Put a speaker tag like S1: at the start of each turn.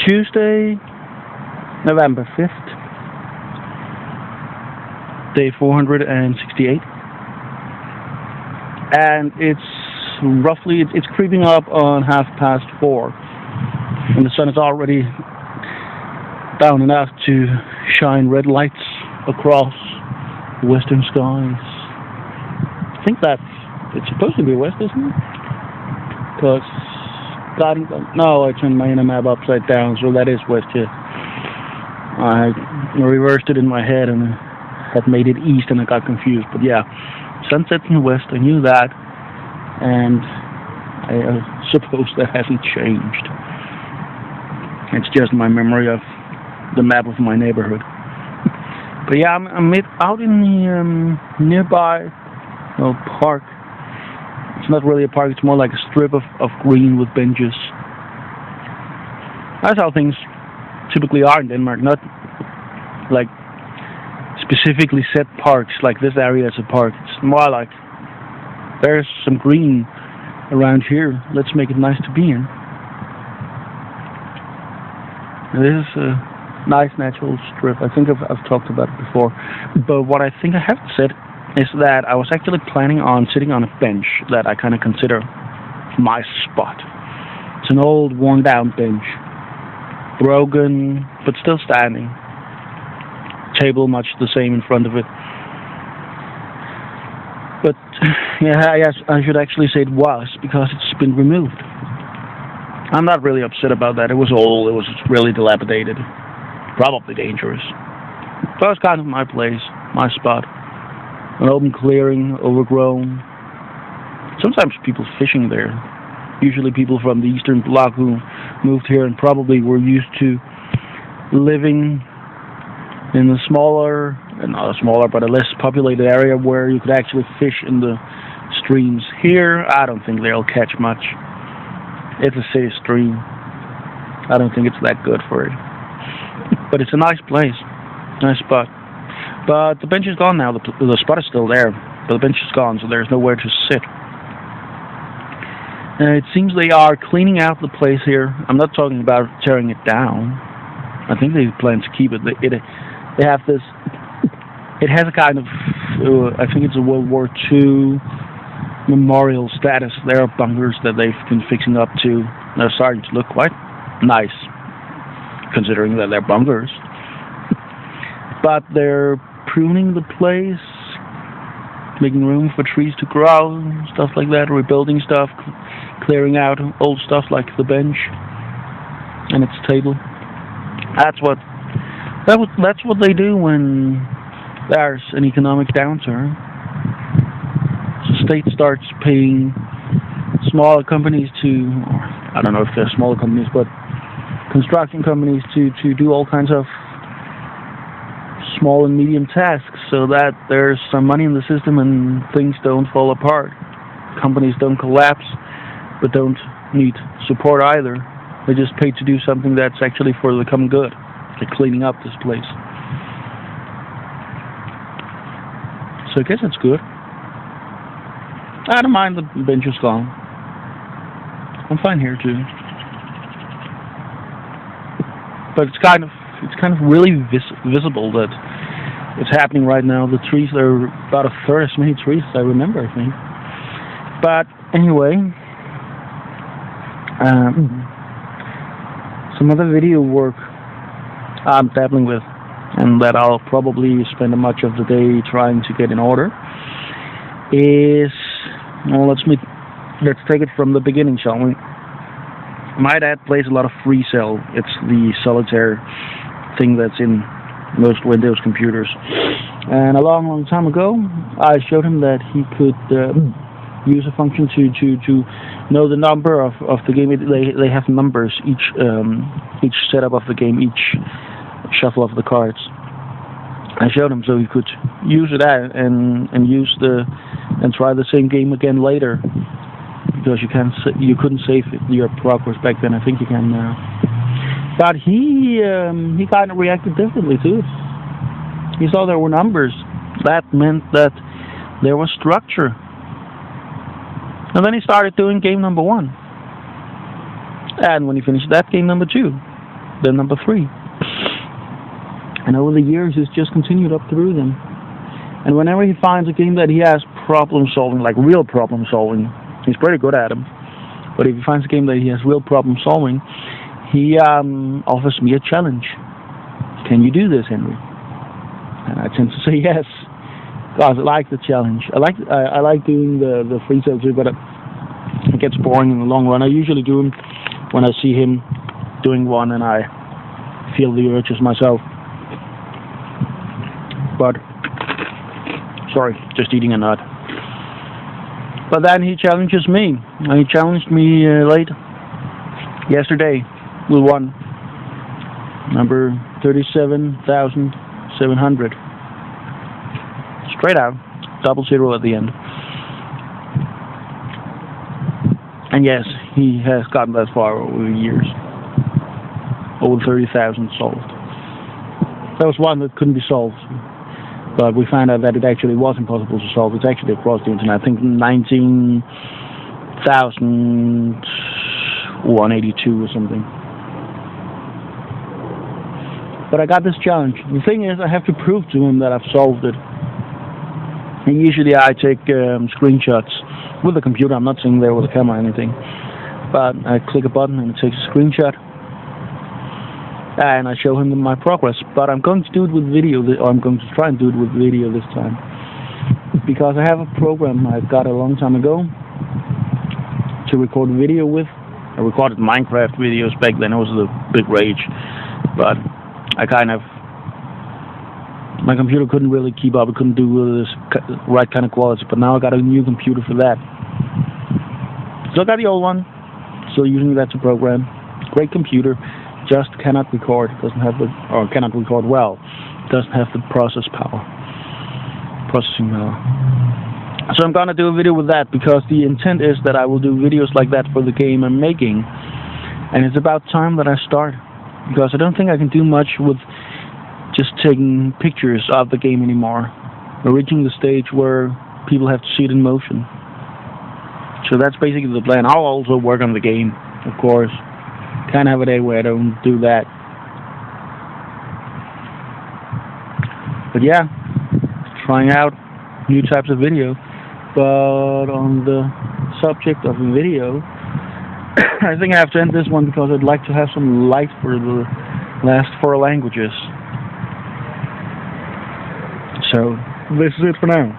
S1: Tuesday, November 5th, day 468. And it's creeping up on 4:30. And the sun is already down enough to shine red lights across the western skies. I think it's supposed to be west, isn't it? Because no, I turned my inner map upside down, so that is west here. I reversed it in my head and had made it east, and I got confused. But yeah, sunset's in the west. I knew that, and I suppose that hasn't changed. It's just my memory of the map of my neighborhood. But yeah, I'm out in the nearby park. It's not really a park, it's more like a strip of green with benches. That's how things typically are in Denmark, not like specifically set parks like this area is a park. It's more like there's some green around here, let's make it nice to be in. This is a nice natural strip. I think I've talked about it before, but what I think I haven't said is that I was actually planning on sitting on a bench that I kind of consider my spot. It's an old, worn-down bench, broken, but still standing. Table much the same in front of it. But yeah, I should actually say it was, because it's been removed. I'm not really upset about that. It was old, it was really dilapidated, probably dangerous. But it was kind of my place, my spot. An open clearing, overgrown. Sometimes people fishing there. Usually people from the Eastern Bloc who moved here and probably were used to living in a smaller, not a smaller, but a less populated area where you could actually fish in the streams. Here, I don't think they'll catch much. It's a city stream. I don't think it's that good for it. But it's a nice place, nice spot. But the bench is gone now. The spot is still there, but the bench is gone, so there's nowhere to sit. It seems they are cleaning out the place here. I'm not talking about tearing it down. I think they plan to keep it. They have this. It has a kind of, I think it's a World War II memorial status. There are bunkers that they've been fixing up to. They're starting to look quite nice, considering that they're bunkers. But they're pruning the place, making room for trees to grow, stuff like that, rebuilding stuff, clearing out old stuff like the bench and its table. That's what they do when there's an economic downturn. The state starts paying smaller companies to, I don't know if they're smaller companies, but construction companies to do all kinds of small and medium tasks, so that there's some money in the system and things don't fall apart. Companies don't collapse, but don't need support either. They just pay to do something that's actually for the common good, like cleaning up this place. So I guess it's good. I don't mind the bench is gone. I'm fine here too. But it's kind of really visible that it's happening right now. The trees, there are about a third as many trees as I remember, I think. But anyway, some other video work I'm dabbling with, and that I'll probably spend much of the day trying to get in order, is, well, let's take it from the beginning, shall we? My dad plays a lot of FreeCell. It's the solitaire thing that's in most Windows computers. And a long time ago, I showed him that he could use a function to know the number of the game. They have numbers each setup of the game, each shuffle of the cards. I showed him so he could use it and try the same game again later, because you couldn't save your progress back then. I think you can now. But he kind of reacted differently to it. He saw there were numbers. That meant that there was structure. And then he started doing game number 1. And when he finished that, game number 2. then number 3. And over the years, he's just continued up through them. And whenever he finds a game that he has problem solving, like real problem solving, he's pretty good at them. But if he finds a game that he has real problem solving, he offers me a challenge. Can you do this, Henry? And I tend to say yes, because I like the challenge. I like doing the free tale too, but it gets boring in the long run. I usually do them when I see him doing one and I feel the urges myself. But sorry, just eating a nut. But then he challenges me. He challenged me late yesterday with one, number 37,700. Straight out, 00 at the end. And yes, he has gotten that far over the years. Over 30,000 solved. There was one that couldn't be solved, but we found out that it actually was impossible to solve. It's actually across the internet. I think 19,182 or something. But I got this challenge. The thing is, I have to prove to him that I've solved it. And usually I take screenshots with the computer. I'm not sitting there with a camera or anything. But I click a button and it takes a screenshot. And I show him my progress. But I'm going to do it with video, or I'm going to try and do it with video this time. Because I have a program I got a long time ago to record video with. I recorded Minecraft videos back then. It was the big rage. But my computer couldn't really keep up. It couldn't do this right kind of quality. But now I got a new computer for that. So I got the old one. Still using that to program. Great computer. Just cannot record. Doesn't have the, or cannot record well. Doesn't have the processing power. So I'm gonna do a video with that because the intent is that I will do videos like that for the game I'm making. And it's about time that I start. Because I don't think I can do much with just taking pictures of the game anymore. We're reaching the stage where people have to see it in motion. So that's basically the plan. I'll also work on the game, of course. Can't have a day where I don't do that. But yeah, trying out new types of video. But on the subject of video, I think I have to end this one because I'd like to have some light for the last 4 languages. So, this is it for now.